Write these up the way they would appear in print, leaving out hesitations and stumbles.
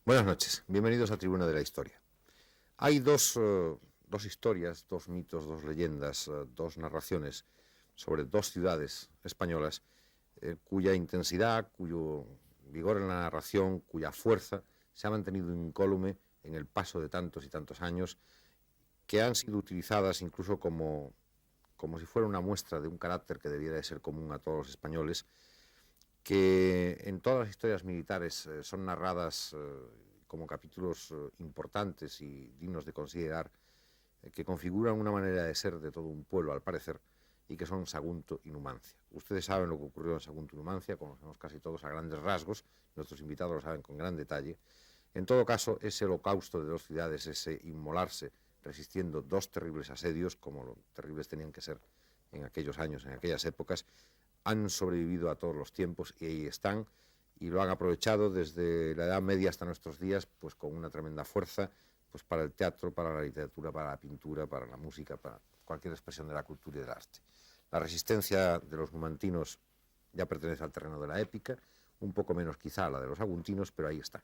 Buenas noches, bienvenidos a Tribuna de la Historia. Hay dos historias, dos mitos, dos leyendas, dos narraciones sobre dos ciudades españolas cuya intensidad, cuyo vigor en la narración, cuya fuerza se ha mantenido incólume en el paso de tantos y tantos años, que han sido utilizadas incluso como si fuera una muestra de un carácter que debiera de ser común a todos los españoles, que en todas las historias militares son narradas como capítulos importantes y dignos de considerar, que configuran una manera de ser de todo un pueblo, al parecer, y que son Sagunto y Numancia. Ustedes saben lo que ocurrió en Sagunto y Numancia, conocemos casi todos a grandes rasgos, nuestros invitados lo saben con gran detalle. En todo caso, ese holocausto de dos ciudades, ese inmolarse resistiendo dos terribles asedios, como lo terribles tenían que ser en aquellos años, en aquellas épocas, han sobrevivido a todos los tiempos y ahí están, y lo han aprovechado desde la Edad Media hasta nuestros días, pues con una tremenda fuerza, pues para el teatro, para la literatura, para la pintura, para la música, para cualquier expresión de la cultura y del arte. La resistencia de los numantinos ya pertenece al terreno de la épica, un poco menos quizá a la de los saguntinos, pero ahí está.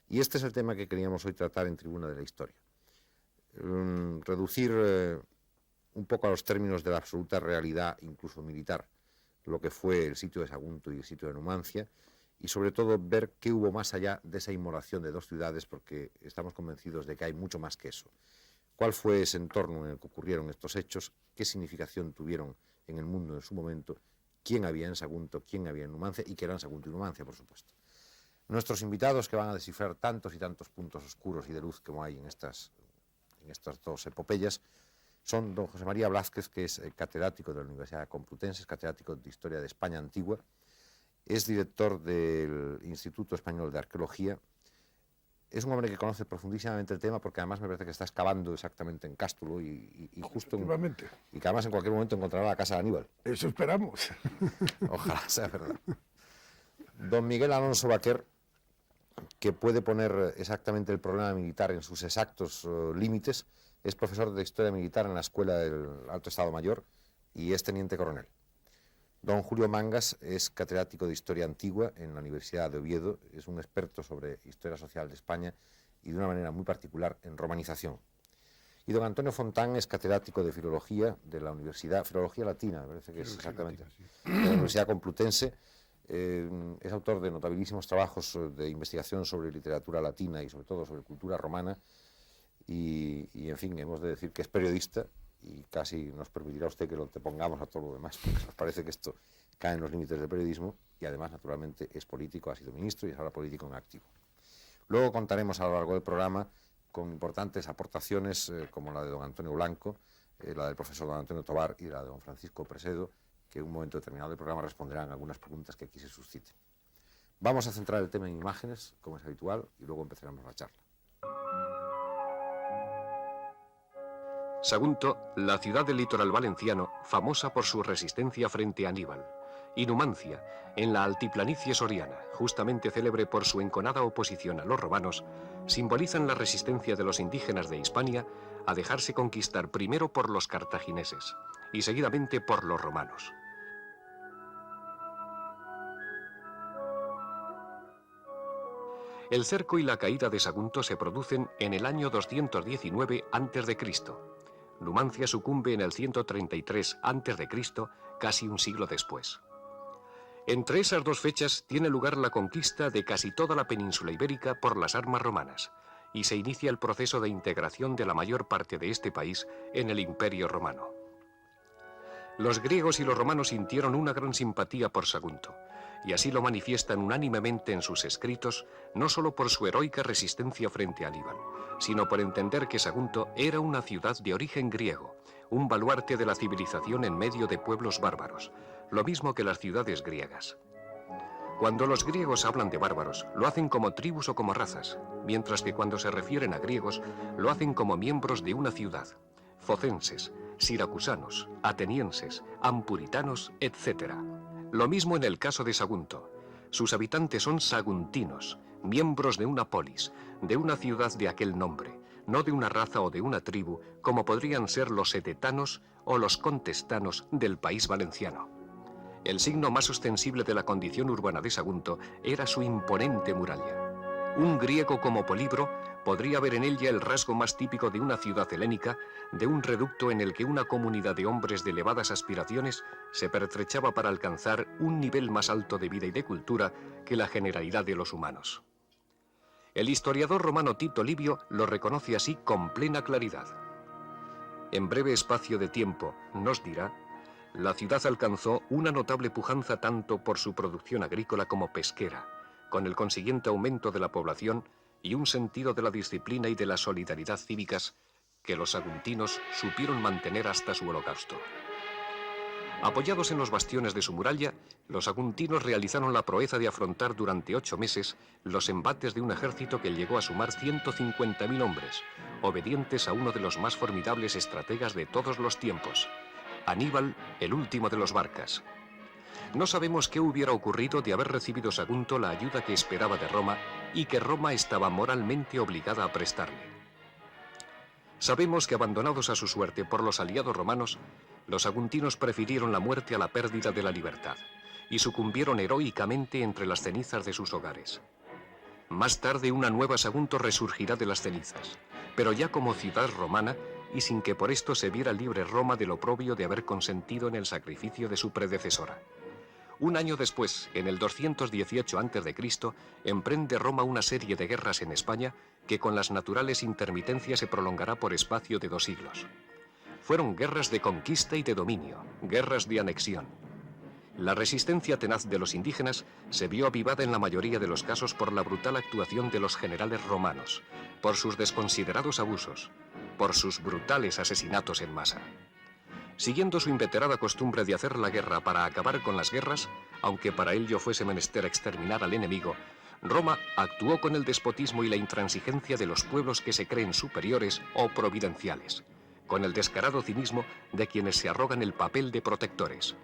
Y este es el tema que queríamos hoy tratar en Tribuna de la Historia. Reducir un poco a los términos de la absoluta realidad, incluso militar, lo que fue el sitio de Sagunto y el sitio de Numancia, y sobre todo ver qué hubo más allá de esa inmolación de dos ciudades, porque estamos convencidos de que hay mucho más que eso. ¿Cuál fue ese entorno en el que ocurrieron estos hechos? ¿Qué significación tuvieron en el mundo en su momento? ¿Quién había en Sagunto? ¿Quién había en Numancia? Y qué eran Sagunto y Numancia, por supuesto. Nuestros invitados, que van a descifrar tantos y tantos puntos oscuros y de luz como hay en estas dos epopeyas, son don José María Blázquez, que es catedrático de la Universidad Complutense, es catedrático de Historia de España Antigua, es director del Instituto Español de Arqueología, es un hombre que conoce profundísimamente el tema, porque además me parece que está excavando exactamente en Cástulo y justo y que además en cualquier momento encontrará la casa de Aníbal. Eso esperamos. Ojalá sea verdad. Don Miguel Alonso Baquer, que puede poner exactamente el problema militar en sus exactos límites, es profesor de Historia Militar en la Escuela del Alto Estado Mayor y es teniente coronel. Don Julio Mangas es catedrático de Historia Antigua en la Universidad de Oviedo, es un experto sobre Historia Social de España y de una manera muy particular en romanización. Y don Antonio Fontán es catedrático de Filología de la Universidad, Filología Latina, me parece que es exactamente, de la Universidad Complutense. Es autor de notabilísimos trabajos de investigación sobre literatura latina y sobre todo sobre cultura romana y en fin, hemos de decir que es periodista y casi nos permitirá usted que lo antepongamos a todo lo demás, porque nos parece que esto cae en los límites del periodismo y además naturalmente es político, ha sido ministro y es ahora político en activo. Luego contaremos a lo largo del programa con importantes aportaciones como la de don Antonio Blanco, la del profesor don Antonio Tobar y la de don Francisco Presedo, que en un momento determinado del programa responderán algunas preguntas que aquí se susciten. Vamos a centrar el tema en imágenes, como es habitual, y luego empezaremos la charla. Sagunto, la ciudad del litoral valenciano, famosa por su resistencia frente a Aníbal. Y Numancia, en la altiplanicie soriana, justamente célebre por su enconada oposición a los romanos, simbolizan la resistencia de los indígenas de Hispania a dejarse conquistar primero por los cartagineses y seguidamente por los romanos. El cerco y la caída de Sagunto se producen en el año 219 a.C. Numancia sucumbe en el 133 a.C., casi un siglo después. Entre esas dos fechas tiene lugar la conquista de casi toda la península ibérica por las armas romanas y se inicia el proceso de integración de la mayor parte de este país en el Imperio Romano. Los griegos y los romanos sintieron una gran simpatía por Sagunto, y así lo manifiestan unánimemente en sus escritos, no solo por su heroica resistencia frente a Aníbal, sino por entender que Sagunto era una ciudad de origen griego, un baluarte de la civilización en medio de pueblos bárbaros, lo mismo que las ciudades griegas. Cuando los griegos hablan de bárbaros, lo hacen como tribus o como razas, mientras que cuando se refieren a griegos, lo hacen como miembros de una ciudad, focenses, siracusanos, atenienses, ampuritanos, etc. Lo mismo en el caso de Sagunto. Sus habitantes son saguntinos, miembros de una polis, de una ciudad de aquel nombre, no de una raza o de una tribu, como podrían ser los etetanos o los contestanos del país valenciano. El signo más ostensible de la condición urbana de Sagunto era su imponente muralla. Un griego como Polibro podría ver en ella el rasgo más típico de una ciudad helénica, de un reducto en el que una comunidad de hombres de elevadas aspiraciones se pertrechaba para alcanzar un nivel más alto de vida y de cultura que la generalidad de los humanos. El historiador romano Tito Livio lo reconoce así con plena claridad. En breve espacio de tiempo, nos dirá, la ciudad alcanzó una notable pujanza tanto por su producción agrícola como pesquera, con el consiguiente aumento de la población y un sentido de la disciplina y de la solidaridad cívicas que los saguntinos supieron mantener hasta su holocausto. Apoyados en los bastiones de su muralla, los saguntinos realizaron la proeza de afrontar durante 8 meses los embates de un ejército que llegó a sumar 150.000 hombres, obedientes a uno de los más formidables estrategas de todos los tiempos, Aníbal, el último de los Barcas. No sabemos qué hubiera ocurrido de haber recibido Sagunto la ayuda que esperaba de Roma y que Roma estaba moralmente obligada a prestarle. Sabemos que abandonados a su suerte por los aliados romanos, los saguntinos prefirieron la muerte a la pérdida de la libertad y sucumbieron heroicamente entre las cenizas de sus hogares. Más tarde una nueva Sagunto resurgirá de las cenizas, pero ya como ciudad romana y sin que por esto se viera libre Roma del oprobio de haber consentido en el sacrificio de su predecesora. Un año después, en el 218 a.C., emprende Roma una serie de guerras en España que con las naturales intermitencias se prolongará por espacio de 2 siglos. Fueron guerras de conquista y de dominio, guerras de anexión. La resistencia tenaz de los indígenas se vio avivada en la mayoría de los casos por la brutal actuación de los generales romanos, por sus desconsiderados abusos, por sus brutales asesinatos en masa. Siguiendo su inveterada costumbre de hacer la guerra para acabar con las guerras, aunque para ello fuese menester exterminar al enemigo, Roma actuó con el despotismo y la intransigencia de los pueblos que se creen superiores o providenciales, con el descarado cinismo de quienes se arrogan el papel de protectores.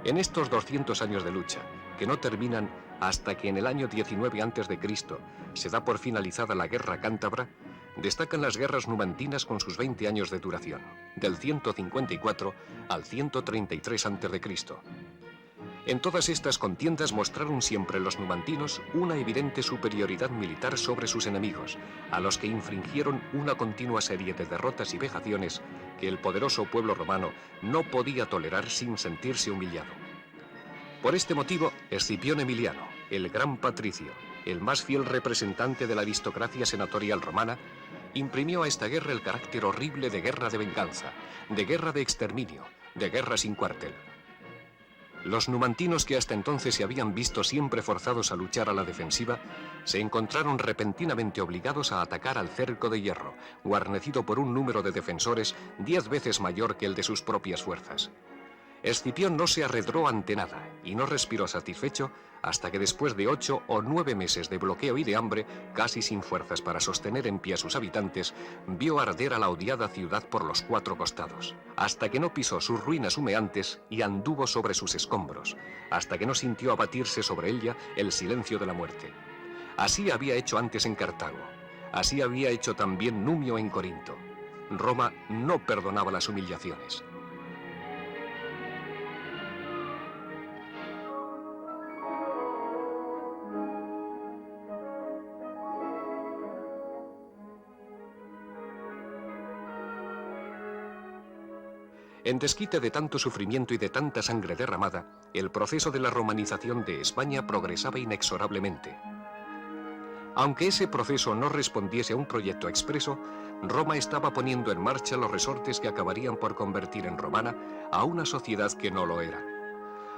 En estos 200 años de lucha, que no terminan hasta que en el año 19 a.C. se da por finalizada la Guerra Cántabra, destacan las guerras numantinas con sus 20 años de duración, del 154 al 133 a.C. En todas estas contiendas mostraron siempre los numantinos una evidente superioridad militar sobre sus enemigos, a los que infringieron una continua serie de derrotas y vejaciones que el poderoso pueblo romano no podía tolerar sin sentirse humillado. Por este motivo, Escipión Emiliano, el gran patricio, el más fiel representante de la aristocracia senatorial romana, imprimió a esta guerra el carácter horrible de guerra de venganza, de guerra de exterminio, de guerra sin cuartel. Los numantinos, que hasta entonces se habían visto siempre forzados a luchar a la defensiva, se encontraron repentinamente obligados a atacar al cerco de hierro, guarnecido por un número de defensores 10 veces mayor que el de sus propias fuerzas. Escipión no se arredró ante nada y no respiró satisfecho hasta que después de 8 o 9 meses de bloqueo y de hambre, casi sin fuerzas para sostener en pie a sus habitantes, vio arder a la odiada ciudad por los 4 costados, hasta que no pisó sus ruinas humeantes y anduvo sobre sus escombros, hasta que no sintió abatirse sobre ella el silencio de la muerte. Así había hecho antes en Cartago, así había hecho también Numio en Corinto. Roma no perdonaba las humillaciones. En desquite de tanto sufrimiento y de tanta sangre derramada, el proceso de la romanización de España progresaba inexorablemente. Aunque ese proceso no respondiese a un proyecto expreso, Roma estaba poniendo en marcha los resortes que acabarían por convertir en romana a una sociedad que no lo era.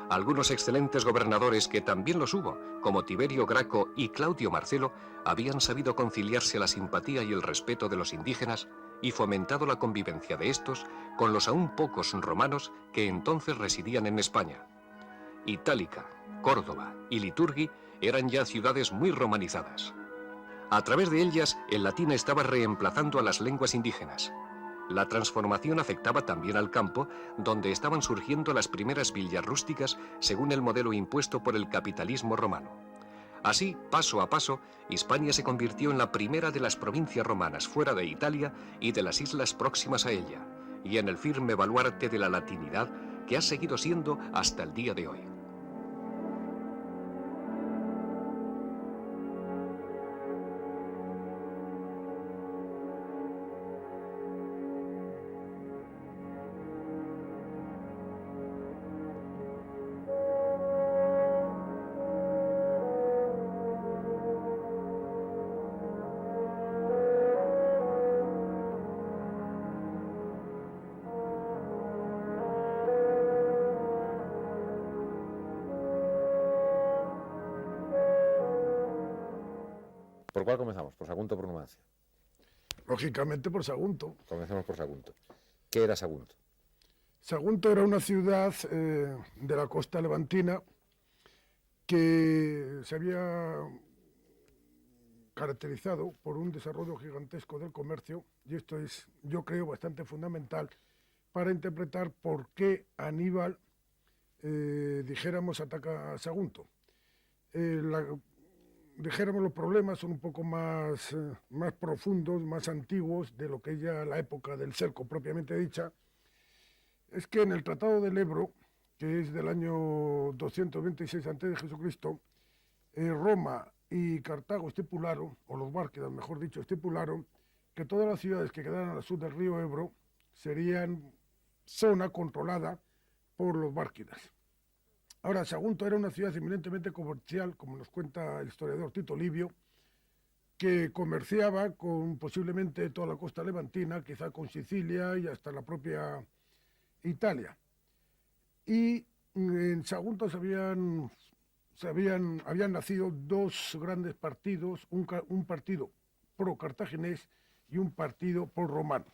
Algunos excelentes gobernadores, que también los hubo, como Tiberio Graco y Claudio Marcelo, habían sabido conciliarse la simpatía y el respeto de los indígenas y fomentado la convivencia de estos con los aún pocos romanos que entonces residían en España. Itálica, Córdoba y Liturgi eran ya ciudades muy romanizadas. A través de ellas, el latín estaba reemplazando a las lenguas indígenas. La transformación afectaba también al campo, donde estaban surgiendo las primeras villas rústicas según el modelo impuesto por el capitalismo romano. Así, paso a paso, Hispania se convirtió en la primera de las provincias romanas fuera de Italia y de las islas próximas a ella, y en el firme baluarte de la latinidad que ha seguido siendo hasta el día de hoy. ¿Por cuál comenzamos? ¿Por Sagunto o por Numancia? Lógicamente por Sagunto. Comencemos por Sagunto. ¿Qué era Sagunto? Sagunto era una ciudad de la costa levantina que se había caracterizado por un desarrollo gigantesco del comercio, y esto es, yo creo, bastante fundamental para interpretar por qué Aníbal, dijéramos, ataca a Sagunto. Dijéramos, los problemas son un poco más profundos, más antiguos de lo que ya la época del cerco propiamente dicha. Es que en el Tratado del Ebro, que es del año 226 a.C., Roma y Cartago estipularon, o los bárquidas, mejor dicho, estipularon que todas las ciudades que quedaran al sur del río Ebro serían zona controlada por los bárquidas. Ahora, Sagunto era una ciudad eminentemente comercial, como nos cuenta el historiador Tito Livio, que comerciaba con posiblemente toda la costa levantina, quizá con Sicilia y hasta la propia Italia. Y en Sagunto habían nacido dos grandes partidos, un partido pro-cartaginés y un partido pro-romano.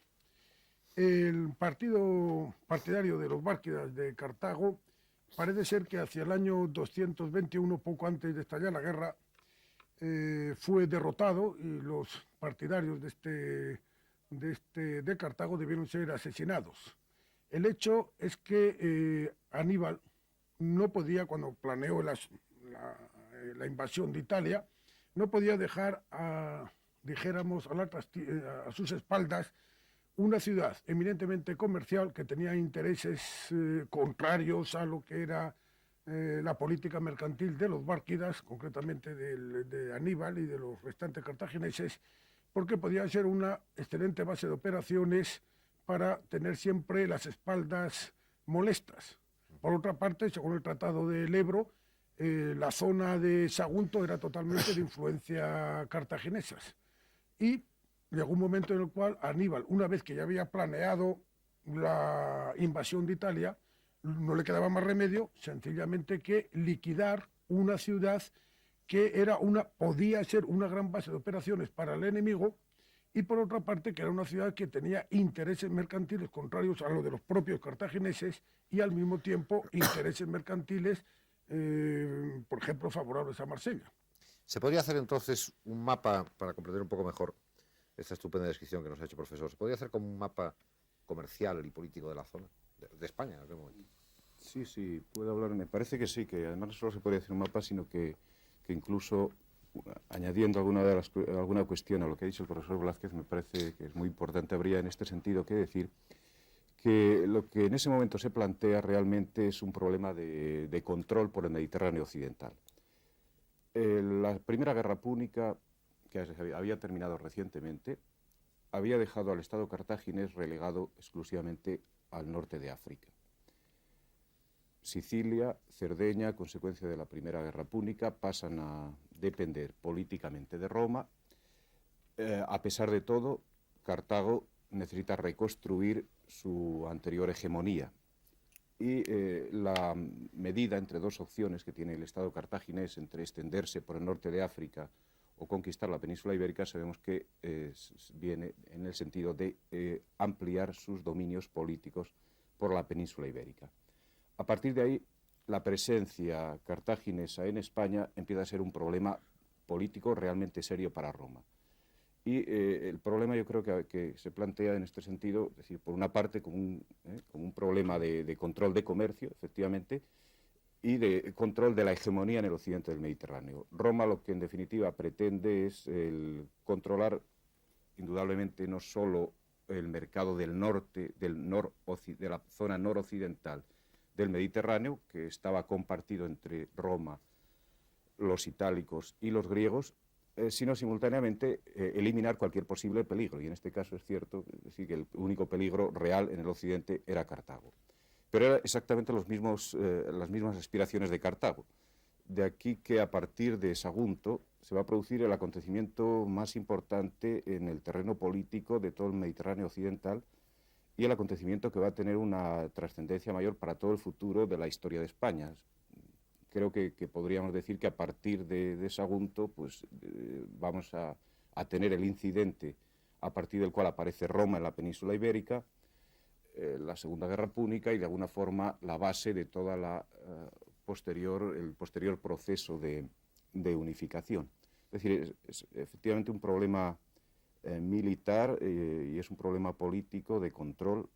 El partido partidario de los bárquidas de Cartago parece ser que hacia el año 221, poco antes de estallar la guerra, fue derrotado y los partidarios de Cartago debieron ser asesinados. El hecho es que Aníbal no podía, cuando planeó la invasión de Italia, no podía dejar dijéramos, a sus espaldas una ciudad eminentemente comercial que tenía intereses contrarios a lo que era la política mercantil de los bárquidas, concretamente de Aníbal y de los restantes cartagineses, porque podía ser una excelente base de operaciones para tener siempre las espaldas molestas. Por otra parte, según el Tratado del Ebro, la zona de Sagunto era totalmente de influencia cartaginesa. Y llegó un momento en el cual Aníbal, una vez que ya había planeado la invasión de Italia, no le quedaba más remedio sencillamente que liquidar una ciudad que podía ser una gran base de operaciones para el enemigo, y por otra parte que era una ciudad que tenía intereses mercantiles contrarios a los de los propios cartagineses y al mismo tiempo intereses mercantiles, por ejemplo, favorables a Marsella. ¿Se podría hacer entonces un mapa, para comprender un poco mejor esta estupenda descripción que nos ha hecho el profesor, se podría hacer como un mapa comercial y político de la zona, de España en aquel momento? Sí, puedo hablar. Me parece que sí, que además no solo se podría hacer un mapa, sino que incluso añadiendo alguna cuestión a lo que ha dicho el profesor Blázquez, me parece que es muy importante. Habría en este sentido que decir que lo que en ese momento se plantea realmente es un problema de control por el Mediterráneo occidental. La Primera Guerra Púnica, que había terminado recientemente, había dejado al Estado cartaginés relegado exclusivamente al norte de África. Sicilia, Cerdeña, a consecuencia de la Primera Guerra Púnica, pasan a depender políticamente de Roma. A pesar de todo, Cartago necesita reconstruir su anterior hegemonía. Y la medida entre dos opciones que tiene el Estado cartaginés, entre extenderse por el norte de África o conquistar la península ibérica, sabemos que viene en el sentido de ampliar sus dominios políticos por la península ibérica. A partir de ahí, la presencia cartaginesa en España empieza a ser un problema político realmente serio para Roma. Y el problema yo creo que se plantea en este sentido, es decir, por una parte como un problema de control de comercio, efectivamente, y de control de la hegemonía en el occidente del Mediterráneo. Roma lo que en definitiva pretende es el controlar indudablemente no solo el mercado del norte, de la zona noroccidental del Mediterráneo, que estaba compartido entre Roma, los itálicos y los griegos, sino simultáneamente eliminar cualquier posible peligro. Y en este caso es cierto, es decir, que el único peligro real en el occidente era Cartago. Pero eran exactamente las mismas aspiraciones de Cartago. De aquí que a partir de Sagunto se va a producir el acontecimiento más importante en el terreno político de todo el Mediterráneo occidental y el acontecimiento que va a tener una trascendencia mayor para todo el futuro de la historia de España. Creo que podríamos decir que a partir de Sagunto pues, vamos a tener el incidente a partir del cual aparece Roma en la península ibérica, la Segunda Guerra Púnica y de alguna forma la base de toda el posterior proceso de unificación. Es decir, es efectivamente un problema militar y es un problema político de control,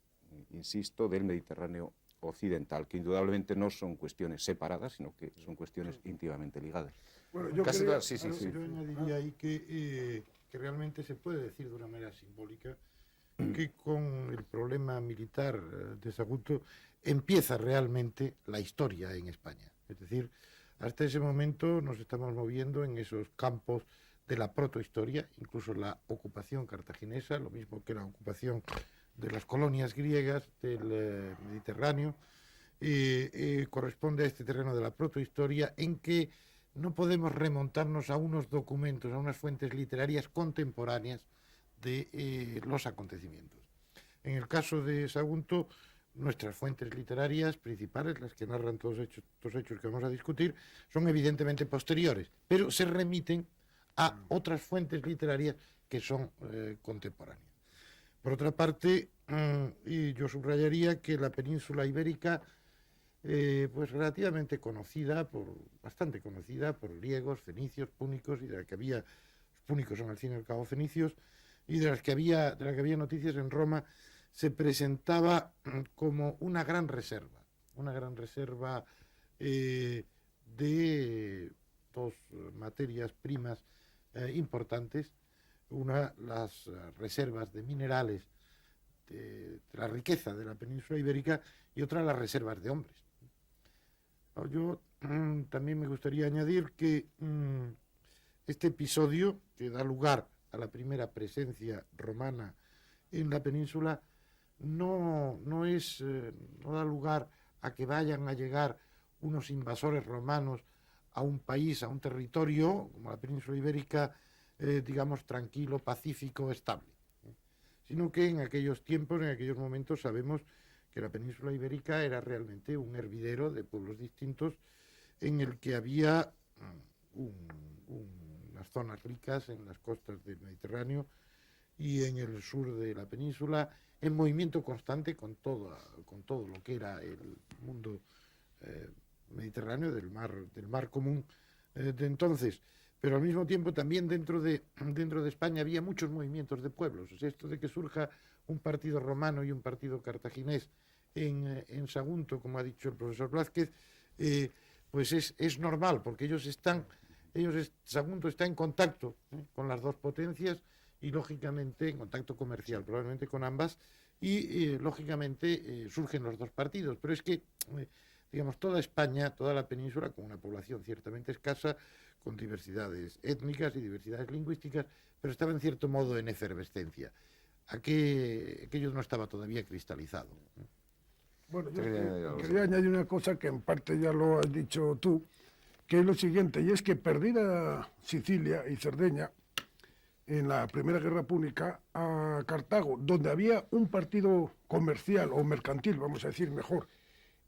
insisto, del Mediterráneo occidental, que indudablemente no son cuestiones separadas, sino que son cuestiones íntimamente ligadas. Bueno, yo añadiría ahí que realmente se puede decir de una manera simbólica que con el problema militar de Sagunto empieza realmente la historia en España. Es decir, hasta ese momento nos estamos moviendo en esos campos de la protohistoria, incluso la ocupación cartaginesa, lo mismo que la ocupación de las colonias griegas del Mediterráneo, corresponde a este terreno de la protohistoria en que no podemos remontarnos a unos documentos, a unas fuentes literarias contemporáneas de los acontecimientos. En el caso de Sagunto, nuestras fuentes literarias principales, las que narran todos estos hechos que vamos a discutir, son evidentemente posteriores, pero se remiten a otras fuentes literarias que son contemporáneas. Por otra parte, y yo subrayaría que la península ibérica, pues relativamente bastante conocida por griegos, fenicios, púnicos, y de la que había, los púnicos son al fin y al cabo fenicios, y de la que había noticias en Roma, se presentaba como una gran reserva de dos materias primas importantes, una, las reservas de minerales de la riqueza de la península ibérica, y otra, las reservas de hombres. Yo también me gustaría añadir que este episodio, que da lugar a la primera presencia romana en la península, no da lugar a que vayan a llegar unos invasores romanos a un país, a un territorio como la península ibérica, digamos, tranquilo, pacífico, estable, sino que en aquellos tiempos, en aquellos momentos, sabemos que la península ibérica era realmente un hervidero de pueblos distintos en el que había unas zonas ricas en las costas del Mediterráneo y en el sur de la península, en movimiento constante con todo lo que era el mundo mediterráneo, del mar común de entonces. Pero al mismo tiempo también dentro de España había muchos movimientos de pueblos. O sea, esto de que surja un partido romano y un partido cartaginés en Sagunto, como ha dicho el profesor Blázquez, pues es normal, porque Sagunto está en contacto con las dos potencias y lógicamente en contacto comercial, probablemente con ambas, y lógicamente surgen los dos partidos. Pero es que, digamos, toda España, toda la península, con una población ciertamente escasa, con diversidades étnicas y diversidades lingüísticas, pero estaba en cierto modo en efervescencia. Aquello no estaba todavía cristalizado. Bueno, yo quería añadir una cosa que en parte ya lo has dicho tú, que es lo siguiente, y es que perdida Sicilia y Cerdeña en la Primera Guerra Púnica, a Cartago, donde había un partido comercial o mercantil, vamos a decir mejor,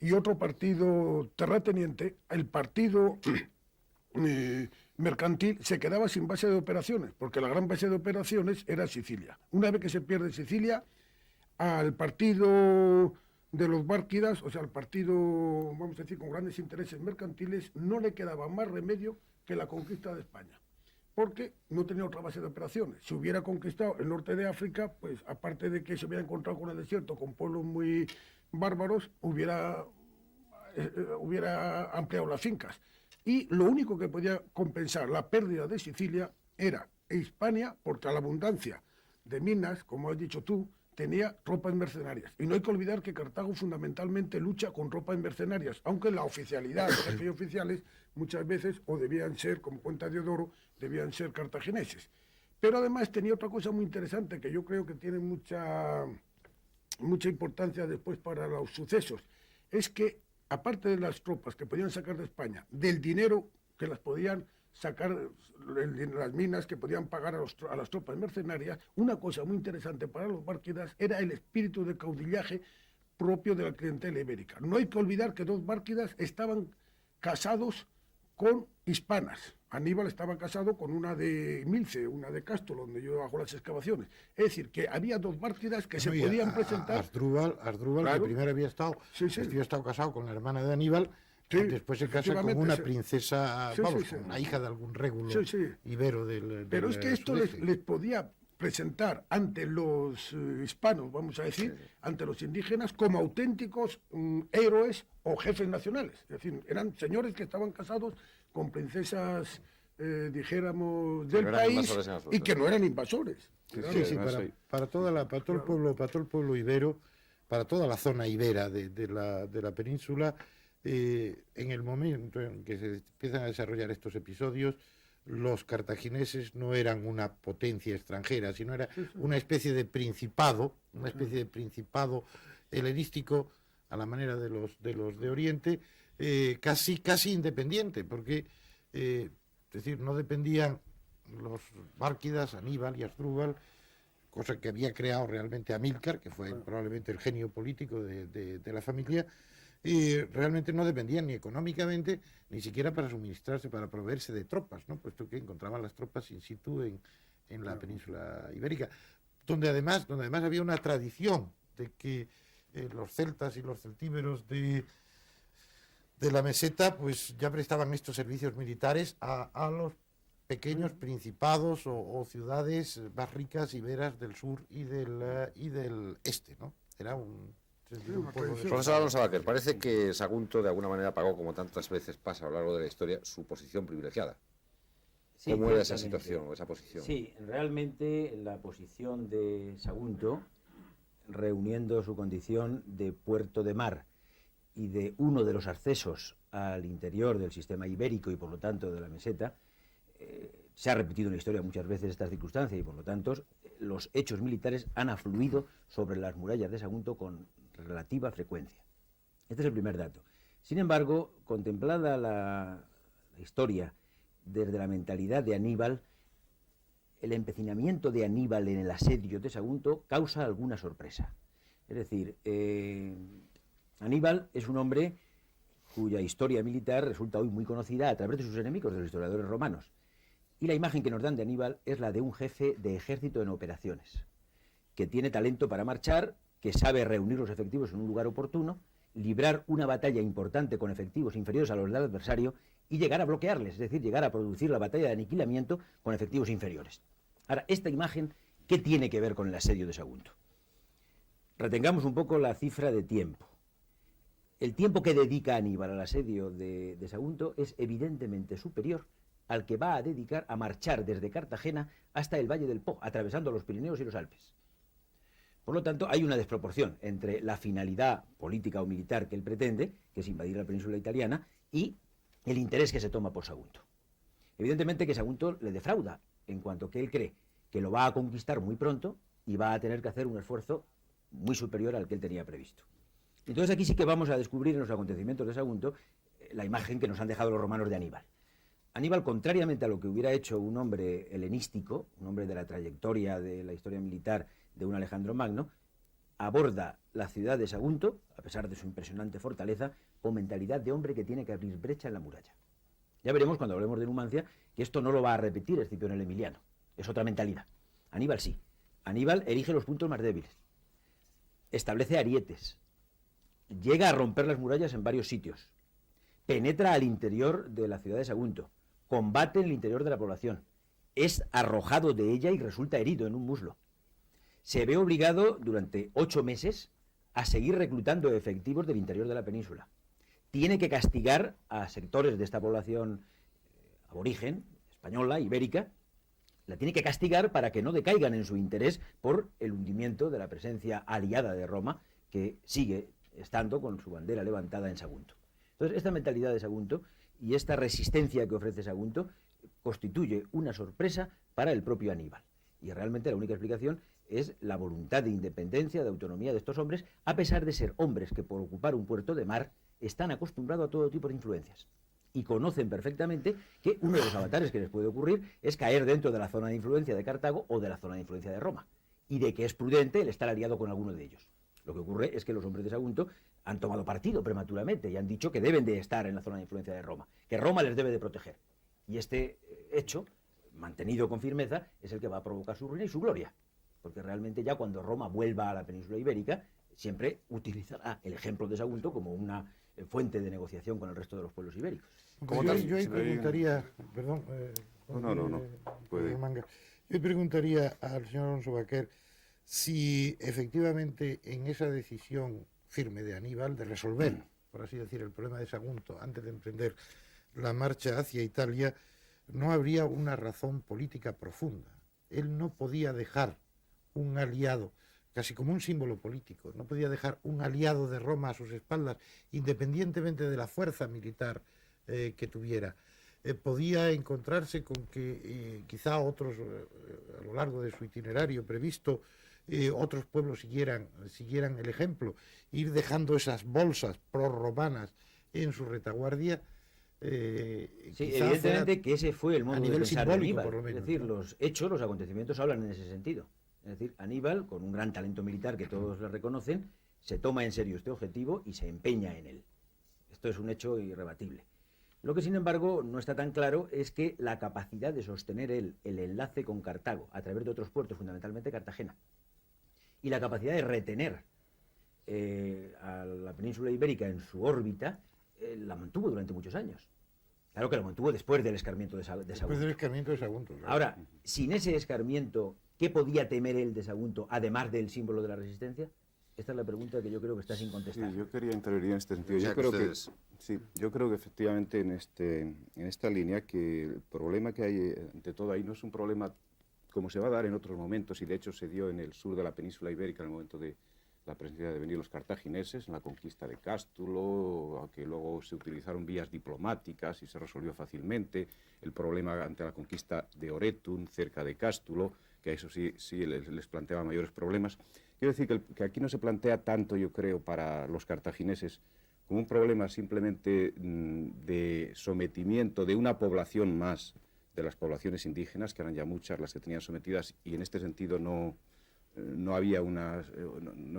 y otro partido terrateniente, el partido mercantil se quedaba sin base de operaciones, porque la gran base de operaciones era Sicilia. Una vez que se pierde Sicilia, al partido de los Bárquidas, o sea, al partido, vamos a decir, con grandes intereses mercantiles, no le quedaba más remedio que la conquista de España, porque no tenía otra base de operaciones. Si hubiera conquistado el norte de África, pues aparte de que se hubiera encontrado con el desierto, con pueblos muy bárbaros, hubiera hubiera ampliado las fincas. Y lo único que podía compensar la pérdida de Sicilia era Hispania, porque a la abundancia de minas, como has dicho tú, tenía tropas mercenarias. Y no hay que olvidar que Cartago fundamentalmente lucha con tropas mercenarias, aunque la oficialidad, los jefes oficiales, muchas veces, o debían ser, como cuenta Diodoro, debían ser cartagineses. Pero además tenía otra cosa muy interesante, que yo creo que tiene mucha importancia después para los sucesos, es que, aparte de las tropas que podían sacar de España, del dinero que las podían sacar, las minas que podían pagar a las tropas mercenarias, una cosa muy interesante para los bárquidas era el espíritu de caudillaje propio de la clientela ibérica. No hay que olvidar que dos bárquidas estaban casados con hispanas. Aníbal estaba casado con una de Milce, una de Cástolo, donde yo hago las excavaciones. Es decir, que había dos bárquidas que se podían presentar. Asdrúbal, claro, que primero había estado casado con la hermana de Aníbal, y después se casa con una princesa, con una hija de algún régulo ibero del Pero es que esto les podía presentar ante los hispanos, vamos a decir, ante los indígenas, como auténticos héroes o jefes nacionales. Es decir, eran señores que estaban casados con princesas, dijéramos, del país y que no eran invasores. Para todo el pueblo ibero, para toda la zona ibera de la península, en el momento en que se empiezan a desarrollar estos episodios, los cartagineses no eran una potencia extranjera, sino era una especie de principado, helenístico a la manera de los de Oriente, casi independiente, porque es decir, no dependían los bárquidas, Aníbal y Asdrúbal, cosa que había creado realmente Amílcar, que fue probablemente el genio político de la familia, y realmente no dependían ni económicamente, ni siquiera para suministrarse, para proveerse de tropas, ¿no? Puesto que encontraban las tropas in situ en la península ibérica, donde además había una tradición de que los celtas y los celtíberos de la meseta pues ya prestaban estos servicios militares a los pequeños principados o ciudades más ricas iberas del sur y del este, ¿no? Era un Profesor Alonso Baquer, parece que Sagunto de alguna manera pagó, como tantas veces pasa a lo largo de la historia, su posición privilegiada. Sí, ¿Cómo era esa situación, esa posición? Sí, realmente la posición de Sagunto, reuniendo su condición de puerto de mar y de uno de los accesos al interior del sistema ibérico y por lo tanto de la meseta, se ha repetido en la historia muchas veces esta circunstancia y por lo tanto los hechos militares han afluido sobre las murallas de Sagunto con relativa frecuencia. Este es el primer dato. Sin embargo, contemplada la historia desde la mentalidad de Aníbal, el empecinamiento de Aníbal en el asedio de Sagunto causa alguna sorpresa. Es decir, Aníbal es un hombre cuya historia militar resulta hoy muy conocida a través de sus enemigos, de los historiadores romanos. Y la imagen que nos dan de Aníbal es la de un jefe de ejército en operaciones, que tiene talento para marchar, que sabe reunir los efectivos en un lugar oportuno, librar una batalla importante con efectivos inferiores a los del adversario y llegar a bloquearles, es decir, llegar a producir la batalla de aniquilamiento con efectivos inferiores. Ahora, esta imagen, ¿qué tiene que ver con el asedio de Sagunto? Retengamos un poco la cifra de tiempo. El tiempo que dedica Aníbal al asedio de Sagunto es evidentemente superior al que va a dedicar a marchar desde Cartagena hasta el Valle del Po, atravesando los Pirineos y los Alpes. Por lo tanto, hay una desproporción entre la finalidad política o militar que él pretende, que es invadir la península italiana, y el interés que se toma por Sagunto. Evidentemente que Sagunto le defrauda, en cuanto que él cree que lo va a conquistar muy pronto y va a tener que hacer un esfuerzo muy superior al que él tenía previsto. Entonces aquí sí que vamos a descubrir en los acontecimientos de Sagunto la imagen que nos han dejado los romanos de Aníbal. Aníbal, contrariamente a lo que hubiera hecho un hombre helenístico, un hombre de la trayectoria de la historia militar de un Alejandro Magno, aborda la ciudad de Sagunto, a pesar de su impresionante fortaleza, con mentalidad de hombre que tiene que abrir brecha en la muralla. Ya veremos cuando hablemos de Numancia que esto no lo va a repetir Escipión el Emiliano, es otra mentalidad. Aníbal sí. Aníbal erige los puntos más débiles, establece arietes, llega a romper las murallas en varios sitios, penetra al interior de la ciudad de Sagunto, combate en el interior de la población, es arrojado de ella y resulta herido en un muslo. Se ve obligado durante 8 meses a seguir reclutando efectivos del interior de la península. tiene que castigar a sectores de esta población aborigen, española, ibérica, la tiene que castigar para que no decaigan en su interés por el hundimiento de la presencia aliada de Roma, que sigue estando con su bandera levantada en Sagunto. Entonces, esta mentalidad de Sagunto y esta resistencia que ofrece Sagunto constituye una sorpresa para el propio Aníbal. Y realmente la única explicación es la voluntad de independencia, de autonomía de estos hombres, a pesar de ser hombres que por ocupar un puerto de mar están acostumbrados a todo tipo de influencias. Y conocen perfectamente que uno de los avatares que les puede ocurrir es caer dentro de la zona de influencia de Cartago o de la zona de influencia de Roma, y de que es prudente el estar aliado con alguno de ellos. Lo que ocurre es que los hombres de Sagunto han tomado partido prematuramente y han dicho que deben de estar en la zona de influencia de Roma, que Roma les debe de proteger. Y este hecho, mantenido con firmeza, es el que va a provocar su ruina y su gloria, porque realmente ya cuando Roma vuelva a la península ibérica, siempre utilizará el ejemplo de Sagunto como una fuente de negociación con el resto de los pueblos ibéricos. Yo ahí preguntaría, perdón, puede. Manga, yo preguntaría al señor Alonso Baquer si efectivamente en esa decisión firme de Aníbal de resolver, por así decir, el problema de Sagunto antes de emprender la marcha hacia Italia, no habría una razón política profunda. Él no podía dejar un aliado, casi como un símbolo político, no podía dejar un aliado de Roma a sus espaldas, independientemente de la fuerza militar que tuviera. Podía encontrarse con que quizá otros, a lo largo de su itinerario previsto, otros pueblos siguieran el ejemplo, ir dejando esas bolsas prorromanas en su retaguardia. Sí, evidentemente que ese fue el modo de pensar de Aníbal. Por lo menos, es decir, ¿no? los hechos, los acontecimientos hablan en ese sentido. Es decir, Aníbal, con un gran talento militar que todos le reconocen, se toma en serio este objetivo y se empeña en él. Esto es un hecho irrebatible. Lo que, sin embargo, no está tan claro es que la capacidad de sostener el enlace con Cartago, a través de otros puertos, fundamentalmente Cartagena, y la capacidad de retener a la península ibérica en su órbita, la mantuvo durante muchos años. Claro que la mantuvo después del escarmiento de Sagunto. Después del escarmiento de Sagunto. Claro. Ahora, sin ese escarmiento, ¿qué podía temer él de Sagunto, además del símbolo de la resistencia? Esta es la pregunta que yo creo que está sin contestar. Sí, yo quería intervenir en este sentido. O sea, Yo creo que efectivamente en esta línea que el problema que hay ante todo ahí no es un problema como se va a dar en otros momentos, y de hecho se dio en el sur de la península ibérica en el momento de la presencia de venir los cartagineses, en la conquista de Cástulo, aunque luego se utilizaron vías diplomáticas y se resolvió fácilmente, el problema ante la conquista de Oretum, cerca de Cástulo, que a eso sí les planteaba mayores problemas. Quiero decir que aquí no se plantea tanto, yo creo, para los cartagineses como un problema simplemente de sometimiento de una población más de las poblaciones indígenas, que eran ya muchas las que tenían sometidas, y en este sentido no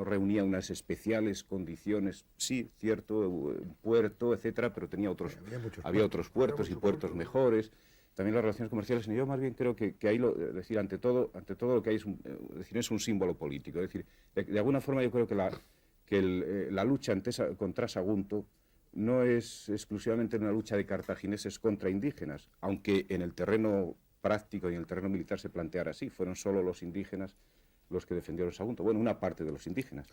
reunía unas especiales condiciones, sí, cierto, puerto, etcétera, pero tenía otros, había otros puertos y puertos mejores. También las relaciones comerciales. Yo más bien creo que ahí, es decir, ante todo lo que hay es un símbolo político. Es decir, de alguna forma yo creo que la lucha contra Sagunto no es exclusivamente una lucha de cartagineses contra indígenas, aunque en el terreno práctico y en el terreno militar se planteara así. Fueron solo los indígenas los que defendieron Sagunto, bueno, una parte de los indígenas,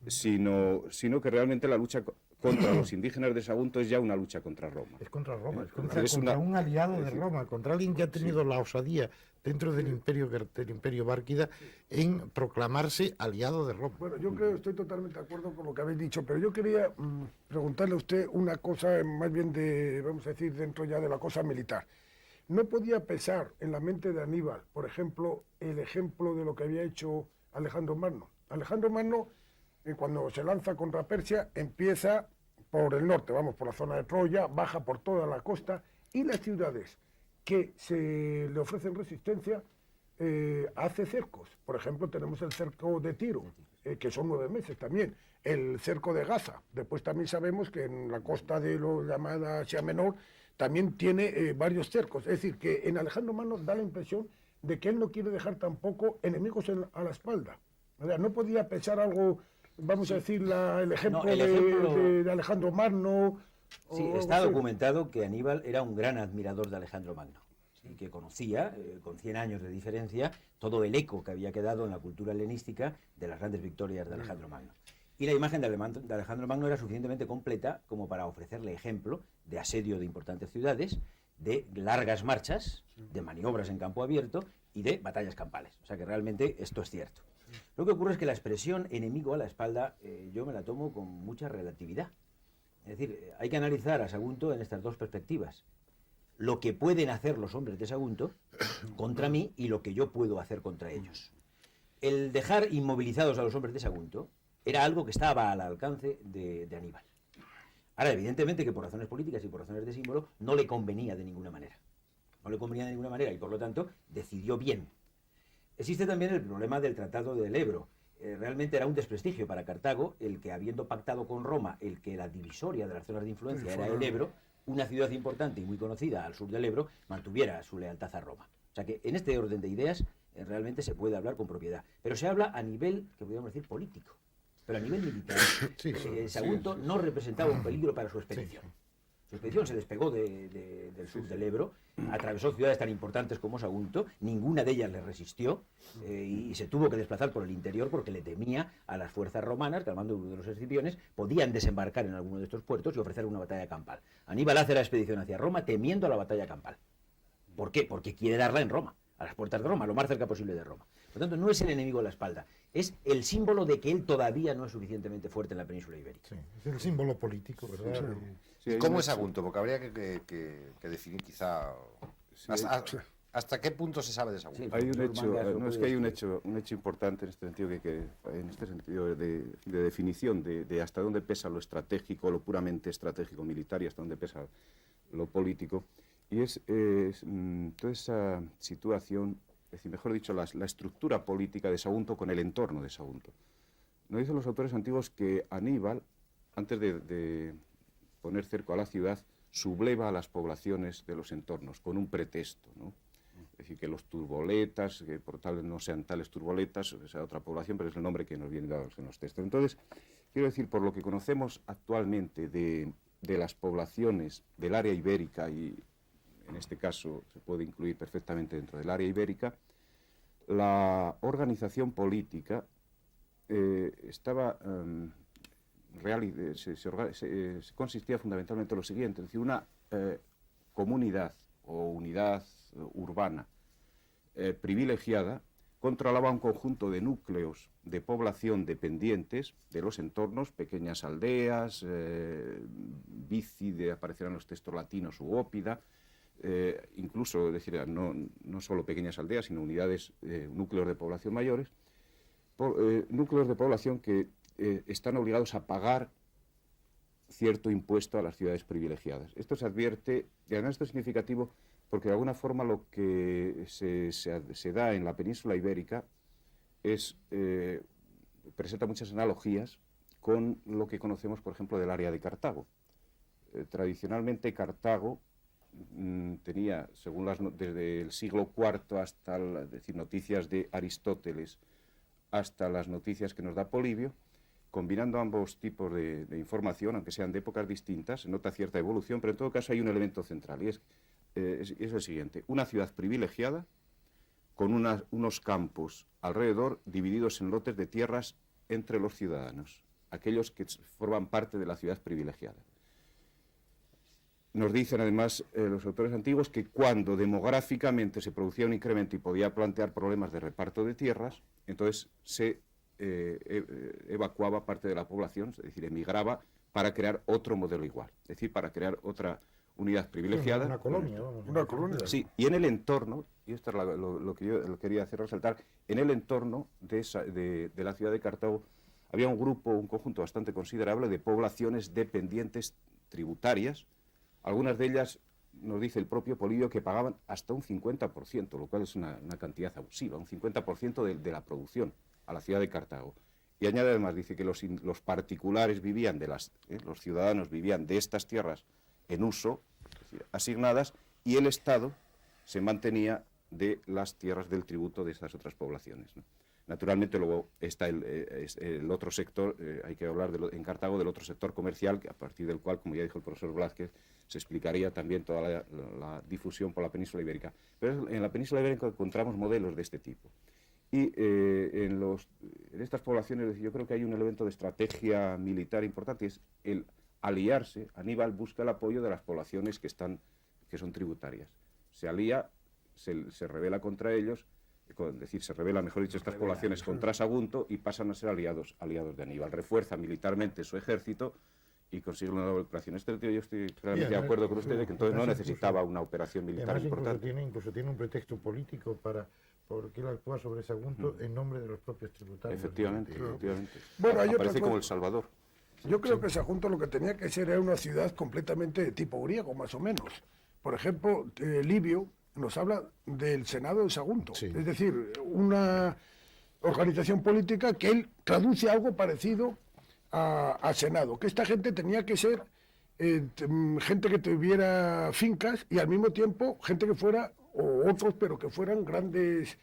sino que realmente la lucha contra los indígenas de Sagunto es ya una lucha contra Roma. Es contra Roma, es contra un aliado de Roma, contra alguien que ha tenido la osadía dentro del imperio Bárquida en proclamarse aliado de Roma. Bueno, yo creo, estoy totalmente de acuerdo con lo que habéis dicho, pero yo quería preguntarle a usted una cosa, más bien vamos a decir, dentro ya de la cosa militar. ¿No podía pesar en la mente de Aníbal, por ejemplo, el ejemplo de lo que había hecho Alejandro Magno? Alejandro Magno, cuando se lanza contra Persia, empieza por el norte, vamos, por la zona de Troya, baja por toda la costa, y las ciudades que se le ofrecen resistencia, hace cercos. Por ejemplo, tenemos el cerco de Tiro, que son 9 meses también, el cerco de Gaza. Después también sabemos que en la costa de lo llamada Asia Menor, también tiene varios cercos. Es decir, que en Alejandro Magno da la impresión de que él no quiere dejar tampoco enemigos a la espalda. O sea, no podía pensar algo, vamos a decir, el ejemplo, de Alejandro Magno. Sí, está documentado que Aníbal era un gran admirador de Alejandro Magno, y que conocía, con 100 años de diferencia, todo el eco que había quedado en la cultura helenística de las grandes victorias de Alejandro Magno. Y la imagen de Alejandro Magno era suficientemente completa como para ofrecerle ejemplo de asedio de importantes ciudades, de largas marchas, de maniobras en campo abierto y de batallas campales. O sea que realmente esto es cierto. Lo que ocurre es que la expresión enemigo a la espalda yo me la tomo con mucha relatividad. Es decir, hay que analizar a Sagunto en estas dos perspectivas. Lo que pueden hacer los hombres de Sagunto contra mí y lo que yo puedo hacer contra ellos. El dejar inmovilizados a los hombres de Sagunto era algo que estaba al alcance de Aníbal. Ahora, evidentemente que por razones políticas y por razones de símbolo no le convenía de ninguna manera. No le convenía de ninguna manera y por lo tanto decidió bien. Existe también el problema del Tratado del Ebro. Realmente era un desprestigio para Cartago el que, habiendo pactado con Roma, el que la divisoria de las zonas de influencia era el Ebro, una ciudad importante y muy conocida al sur del Ebro, mantuviera su lealtad a Roma. O sea que en este orden de ideas realmente se puede hablar con propiedad. Pero se habla a nivel, que podríamos decir, político. Pero a nivel militar, Sagunto no representaba un peligro para su expedición. Su expedición se despegó del sur del Ebro, atravesó ciudades tan importantes como Sagunto, ninguna de ellas le resistió y se tuvo que desplazar por el interior porque le temía a las fuerzas romanas que al mando de los escipiones podían desembarcar en alguno de estos puertos y ofrecer una batalla campal. Aníbal hace la expedición hacia Roma temiendo a la batalla campal. ¿Por qué? Porque quiere darla en Roma, a las puertas de Roma, lo más cerca posible de Roma. Por lo tanto, no es el enemigo a la espalda, es el símbolo de que él todavía no es suficientemente fuerte en la península ibérica. Sí, es el símbolo político, ¿verdad? ¿Y cómo es Sagunto? Porque habría que definir quizá hasta qué punto se sabe de Sagunto. Sí. Hay un hecho, No, es que hay un hecho importante en este sentido, en este sentido de definición de hasta dónde pesa lo estratégico, lo puramente estratégico militar y hasta dónde pesa lo político, y es toda esa situación, es decir, mejor dicho, la estructura política de Sagunto con el entorno de Sagunto. Nos dicen los autores antiguos que Aníbal, antes de poner cerco a la ciudad, subleva a las poblaciones de los entornos con un pretexto, ¿no? Es decir, que los turboletas, que por tal no sean tales turboletas, o sea otra población, pero es el nombre que nos viene dado en los textos. Entonces, quiero decir, por lo que conocemos actualmente de las poblaciones del área ibérica, y en este caso se puede incluir perfectamente dentro del área ibérica, la organización política estaba consistía fundamentalmente en lo siguiente, es decir, una comunidad o unidad urbana privilegiada controlaba un conjunto de núcleos de población dependientes de los entornos, pequeñas aldeas, aparecerán los textos latinos u ópida, incluso, es decir, no solo pequeñas aldeas, sino unidades, núcleos de población mayores, núcleos de población que están obligados a pagar cierto impuesto a las ciudades privilegiadas. Esto se advierte, y además esto es significativo porque de alguna forma lo que se da en la península ibérica presenta muchas analogías con lo que conocemos, por ejemplo, del área de Cartago. Tradicionalmente Cartago tenía, desde el siglo IV hasta, es decir, noticias de Aristóteles hasta las noticias que nos da Polibio, combinando ambos tipos de información, aunque sean de épocas distintas, se nota cierta evolución, pero en todo caso hay un elemento central, y es el siguiente: una ciudad privilegiada con unos campos alrededor divididos en lotes de tierras entre los ciudadanos, aquellos que forman parte de la ciudad privilegiada. Nos dicen además los autores antiguos que cuando demográficamente se producía un incremento y podía plantear problemas de reparto de tierras, entonces se evacuaba parte de la población, es decir, emigraba para crear otro modelo igual, es decir, para crear otra unidad privilegiada. Una colonia, vamos. Una colonia. Sí, y en el entorno, y esto es lo que yo quería hacer resaltar, en el entorno de la ciudad de Cartago había un conjunto bastante considerable de poblaciones dependientes tributarias. Algunas de ellas, nos dice el propio Polibio, que pagaban hasta un 50%, lo cual es una cantidad abusiva, un 50% de la producción a la ciudad de Cartago. Y añade además, dice que los particulares vivían los ciudadanos vivían de estas tierras en uso, es decir, asignadas, y el Estado se mantenía de las tierras del tributo de estas otras poblaciones, ¿no? Naturalmente luego está el otro sector, hay que hablar en Cartago del otro sector comercial, a partir del cual, como ya dijo el profesor Blázquez, se explicaría también toda la difusión por la península ibérica. Pero en la península ibérica encontramos modelos de este tipo. Y en estas poblaciones yo creo que hay un elemento de estrategia militar importante, es el aliarse. Aníbal busca el apoyo de las poblaciones que son tributarias. Se alía, se rebela contra ellos, es decir, se rebela, mejor dicho, estas poblaciones contra Sagunto y pasan a ser aliados de Aníbal. Refuerza militarmente su ejército y consigue una doble operación. Yo estoy realmente de acuerdo con usted de que entonces no necesitaba una operación militar importante. Incluso tiene un pretexto político porque él actúa sobre Sagunto en nombre de los propios tributarios. Efectivamente. Bueno, hay otra aparece como cosa. el Salvador. Yo creo que Sagunto lo que tenía que ser era una ciudad completamente de tipo griego, más o menos. Por ejemplo, Livio nos habla del Senado de Sagunto, Sí. es decir, una organización política que él traduce algo parecido al Senado, que esta gente tenía que ser gente que tuviera fincas y al mismo tiempo gente que fuera, o otros, pero que fueran grandes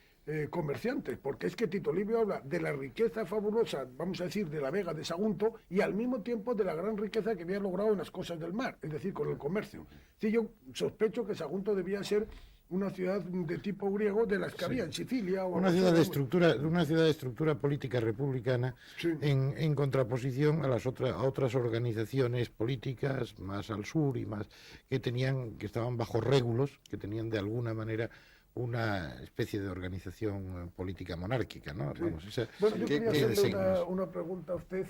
comerciantes, porque es que Tito Livio habla de la riqueza fabulosa, vamos a decir, de la Vega de Sagunto, y al mismo tiempo de la gran riqueza que había logrado en las cosas del mar, es decir, con el comercio. Sí, yo sospecho que Sagunto debía ser una ciudad de tipo griego de las que había en Sicilia. O Una ciudad de estructura política republicana, Sí. en contraposición a otras organizaciones políticas más al sur y más que estaban bajo régulos, que tenían de alguna manera una especie de organización política monárquica, ¿no? Sí. Vamos, Bueno, yo ¿Qué quería hacerle designios? una pregunta a usted,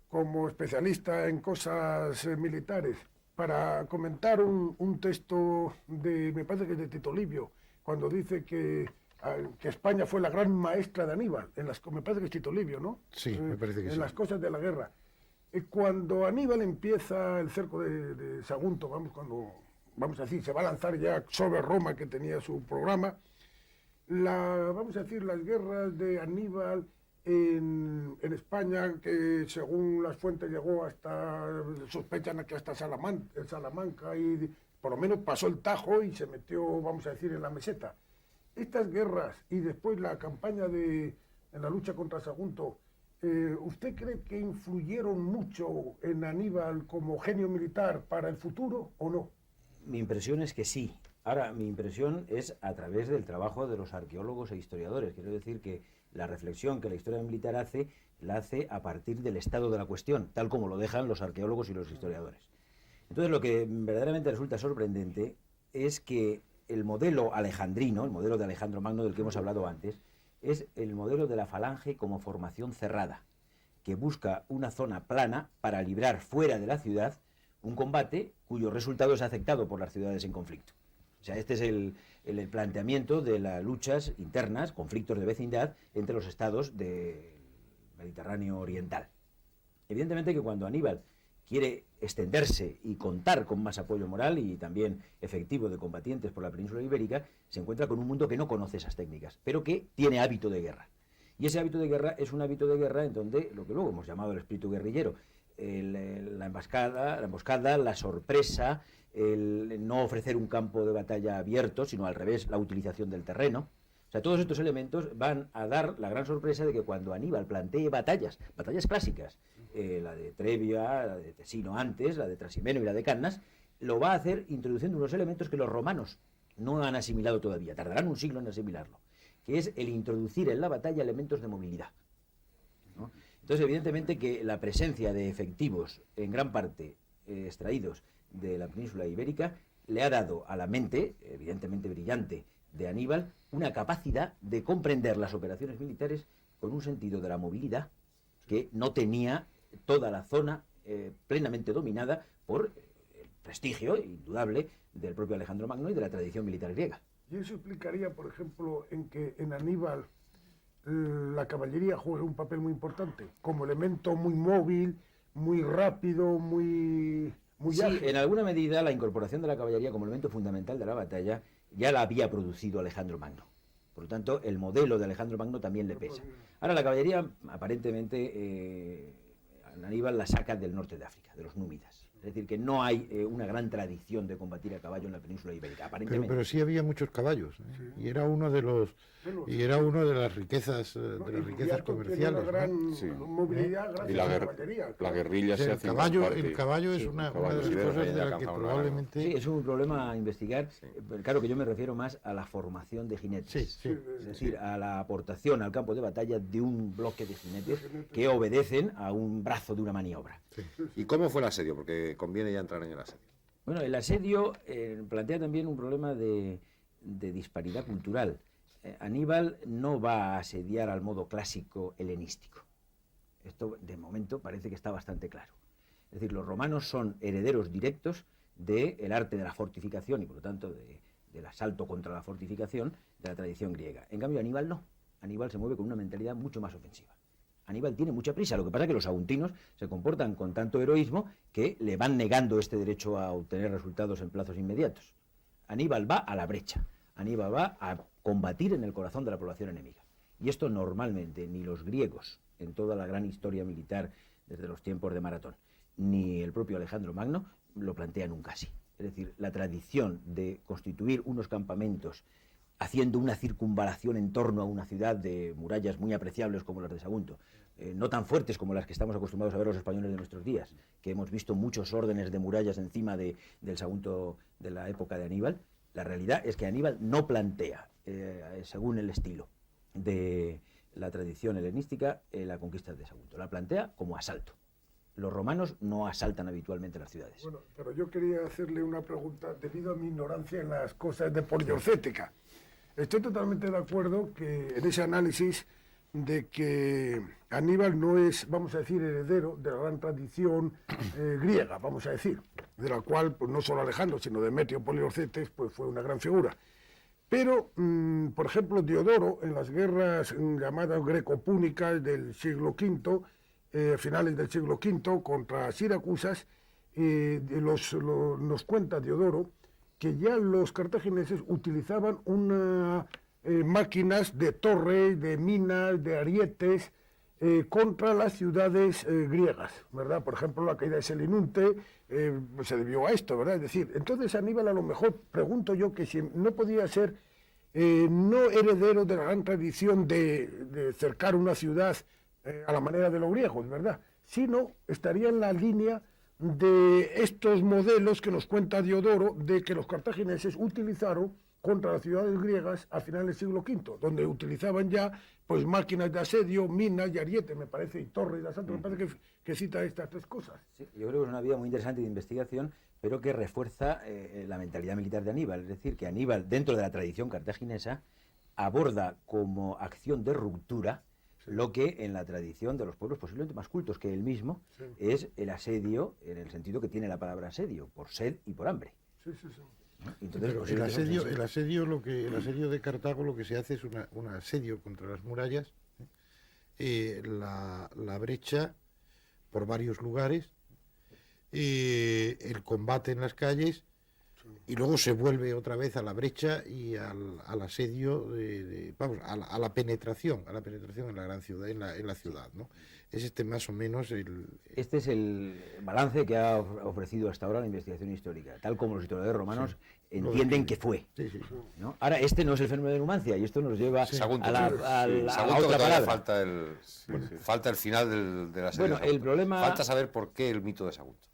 como especialista en cosas militares, para comentar un texto me parece que es de Tito Livio, cuando dice que España fue la gran maestra de Aníbal, me parece que es Tito Livio, ¿no? Sí, me parece que en sí. las cosas de la guerra. Cuando Aníbal empieza el cerco de Sagunto, vamos a decir, se va a lanzar ya sobre Roma, que tenía su programa, vamos a decir, las guerras de Aníbal en España, que según las fuentes llegó sospechan que hasta Salamanca, y por lo menos pasó el Tajo y se metió, vamos a decir, en la meseta. Estas guerras y después la campaña en la lucha contra Sagunto, ¿usted cree que influyeron mucho en Aníbal como genio militar para el futuro o no? Mi impresión es que sí. Ahora, mi impresión es a través del trabajo de los arqueólogos e historiadores. Quiero decir que la reflexión que la historia militar la hace a partir del estado de la cuestión, tal como lo dejan los arqueólogos y los historiadores. Entonces, lo que verdaderamente resulta sorprendente es que el modelo alejandrino, el modelo de Alejandro Magno del que hemos hablado antes, es el modelo de la falange como formación cerrada, que busca una zona plana para librar fuera de la ciudad un combate cuyo resultado es aceptado por las ciudades en conflicto. O sea, este es el planteamiento de las luchas internas, conflictos de vecindad entre los estados del Mediterráneo oriental. Evidentemente que cuando Aníbal quiere extenderse y contar con más apoyo moral y también efectivo de combatientes por la península ibérica, se encuentra con un mundo que no conoce esas técnicas, pero que tiene hábito de guerra. Y ese hábito de guerra es un hábito de guerra en donde lo que luego hemos llamado el espíritu guerrillero, la emboscada, la sorpresa, el no ofrecer un campo de batalla abierto, sino al revés, la utilización del terreno. O sea, todos estos elementos van a dar la gran sorpresa de que cuando Aníbal plantee batallas clásicas, la de Trebia, la de Tesino antes, la de Trasimeno y la de Cannas, lo va a hacer introduciendo unos elementos que los romanos no han asimilado todavía, tardarán un siglo en asimilarlo, que es el introducir en la batalla elementos de movilidad, ¿no? Entonces, evidentemente que la presencia de efectivos, en gran parte extraídos de la península ibérica, le ha dado a la mente, evidentemente brillante, de Aníbal, una capacidad de comprender las operaciones militares con un sentido de la movilidad que no tenía toda la zona plenamente dominada por el prestigio indudable del propio Alejandro Magno y de la tradición militar griega. Y eso implicaría, por ejemplo, en que en Aníbal la caballería juega un papel muy importante, como elemento muy móvil, muy rápido, muy Sí, ágil. en alguna medida la incorporación de la caballería como elemento fundamental de la batalla ya la había producido Alejandro Magno. Por lo tanto, el modelo de Alejandro Magno también le pesa. Ahora, la caballería, aparentemente, Aníbal la saca del norte de África, de los númidas. Es decir, que no hay una gran tradición de combatir a caballo en la península ibérica, aparentemente. Pero sí había muchos caballos, ¿eh? Sí. Y era uno de los y era uno de las riquezas comerciales, Una gran ¿no? Sí. movilidad gracias Y la, a la guer- caballería. la claro. guerrilla O sea, se el hace caballo es una de las caballo cosas ibérico. de las que alcanzamos probablemente Sí, es un problema a investigar. Claro que yo me refiero más a la formación de jinetes. Sí, sí. Es decir, a la aportación al campo de batalla de un bloque de jinetes que obedecen a un brazo de una maniobra. ¿Y cómo fue el asedio? Porque conviene ya entrar en el asedio. Bueno, el asedio plantea también un problema de disparidad cultural. Aníbal no va a asediar al modo clásico helenístico. Esto, de momento, parece que está bastante claro. Es decir, los romanos son herederos directos del arte de la fortificación y, por lo tanto, del asalto contra la fortificación de la tradición griega. En cambio, Aníbal no. Aníbal se mueve con una mentalidad mucho más ofensiva. Aníbal tiene mucha prisa, lo que pasa es que los saguntinos se comportan con tanto heroísmo que le van negando este derecho a obtener resultados en plazos inmediatos. Aníbal va a la brecha, Aníbal va a combatir en el corazón de la población enemiga. Y esto normalmente ni los griegos, en toda la gran historia militar desde los tiempos de Maratón, ni el propio Alejandro Magno lo plantean nunca así. Es decir, la tradición de constituir unos campamentos haciendo una circunvalación en torno a una ciudad de murallas muy apreciables como las de Sagunto, no tan fuertes como las que estamos acostumbrados a ver los españoles de nuestros días, que hemos visto muchos órdenes de murallas encima del Sagunto de la época de Aníbal. La realidad es que Aníbal no plantea, según el estilo de la tradición helenística, la conquista de Sagunto. La plantea como asalto. Los romanos no asaltan habitualmente las ciudades. Bueno, pero yo quería hacerle una pregunta debido a mi ignorancia en las cosas de poliorcética. Estoy totalmente de acuerdo que en ese análisis de que Aníbal no es, vamos a decir, heredero de la gran tradición griega, vamos a decir, de la cual pues, no solo Alejandro, sino Demetrio Poliorcetes pues, fue una gran figura. Pero, por ejemplo, Diodoro, en las guerras llamadas greco-púnicas del siglo V, finales del siglo V, contra Siracusas, nos cuenta Diodoro que ya los cartagineses utilizaban máquinas de torres, de minas, de arietes, contra las ciudades griegas, ¿verdad? Por ejemplo, la caída de Selinunte se debió a esto, ¿verdad? Es decir, entonces Aníbal a lo mejor, pregunto yo, que si no podía ser no heredero de la gran tradición de cercar una ciudad a la manera de los griegos, ¿verdad? Sino estaría en la línea de estos modelos que nos cuenta Diodoro de que los cartagineses utilizaron contra las ciudades griegas a finales del siglo V, donde utilizaban ya pues máquinas de asedio, minas y arietes, me parece, y torres de asalto, me parece que cita estas tres cosas. Sí, yo creo que es una vía muy interesante de investigación, pero que refuerza la mentalidad militar de Aníbal. Es decir, que Aníbal, dentro de la tradición cartaginesa, aborda como acción de ruptura lo que en la tradición de los pueblos posiblemente más cultos que él mismo es el asedio, en el sentido que tiene la palabra asedio, por sed y por hambre. Sí, sí, sí. ¿No? Entonces, Pero el asedio de Cartago lo que se hace es un asedio contra las murallas, la brecha por varios lugares, el combate en las calles, y luego se vuelve otra vez a la brecha y al asedio, a la penetración en la gran ciudad, en la ciudad, ¿no? Es más o menos este es el balance que ha ofrecido hasta ahora la investigación histórica, tal como los historiadores romanos entienden que fue. Sí, sí. ¿No? Ahora, este no es el fenómeno de Numancia, y esto nos lleva Sagunto, a la Sagunto, otra todavía palabra. falta el final del asedio. Bueno, de Sagunto. el problema... Falta saber por qué el mito de Sagunto.